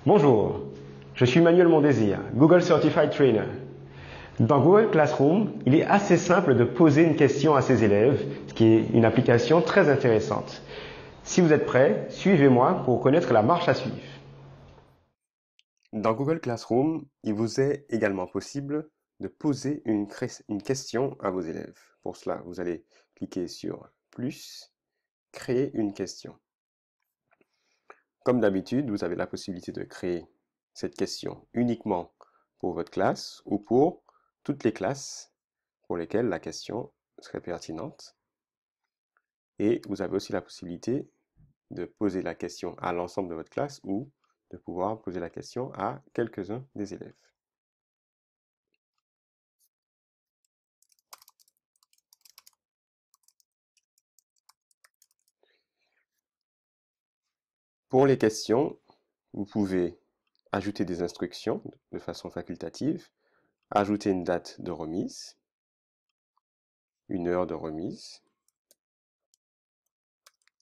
Bonjour, je suis Manuel Mondésir, Google Certified Trainer. Dans Google Classroom, il est assez simple de poser une question à ses élèves, ce qui est une application très intéressante. Si vous êtes prêts, suivez-moi pour connaître la marche à suivre. Dans Google Classroom, il vous est également possible de poser une question à vos élèves. Pour cela, vous allez cliquer sur « Plus », « Créer une question ». Comme d'habitude, vous avez la possibilité de créer cette question uniquement pour votre classe ou pour toutes les classes pour lesquelles la question serait pertinente. Et vous avez aussi la possibilité de poser la question à l'ensemble de votre classe ou de pouvoir poser la question à quelques-uns des élèves. Pour les questions, vous pouvez ajouter des instructions de façon facultative, ajouter une date de remise, une heure de remise,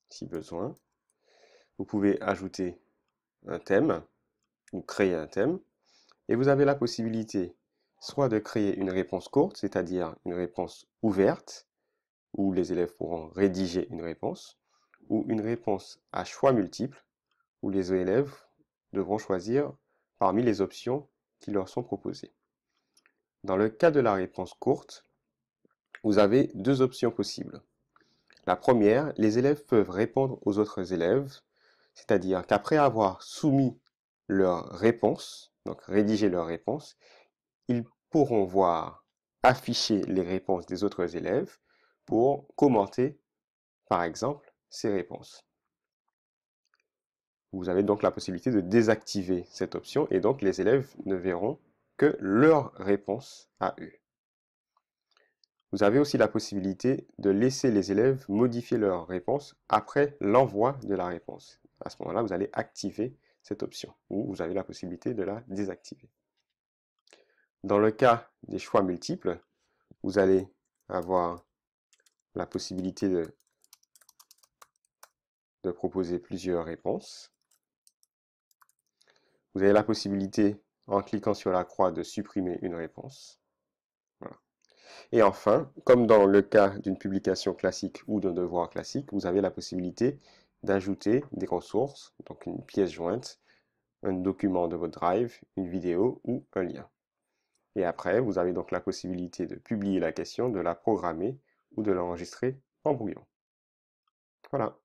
si besoin. Vous pouvez ajouter un thème ou créer un thème. Et vous avez la possibilité soit de créer une réponse courte, c'est-à-dire une réponse ouverte, où les élèves pourront rédiger une réponse, ou une réponse à choix multiples, où les élèves devront choisir parmi les options qui leur sont proposées. Dans le cas de la réponse courte, vous avez deux options possibles. La première, les élèves peuvent répondre aux autres élèves, c'est-à-dire qu'après avoir soumis leur réponse, donc rédiger leur réponse, ils pourront voir afficher les réponses des autres élèves pour commenter, par exemple, ces réponses. Vous avez donc la possibilité de désactiver cette option et donc les élèves ne verront que leurs réponses à eux. Vous avez aussi la possibilité de laisser les élèves modifier leurs réponses après l'envoi de la réponse. À ce moment-là, vous allez activer cette option ou vous avez la possibilité de la désactiver. Dans le cas des choix multiples, vous allez avoir la possibilité de proposer plusieurs réponses. Vous avez la possibilité, en cliquant sur la croix, de supprimer une réponse. Voilà. Et enfin, comme dans le cas d'une publication classique ou d'un devoir classique, vous avez la possibilité d'ajouter des ressources, donc une pièce jointe, un document de votre Drive, une vidéo ou un lien. Et après, vous avez donc la possibilité de publier la question, de la programmer ou de l'enregistrer en brouillon. Voilà.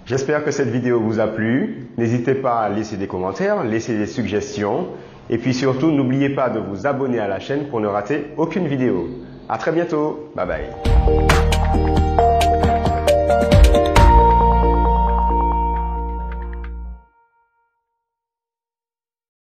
J'espère que cette vidéo vous a plu. N'hésitez pas à laisser des commentaires, laisser des suggestions. Et puis surtout, n'oubliez pas de vous abonner à la chaîne pour ne rater aucune vidéo. À très bientôt. Bye bye.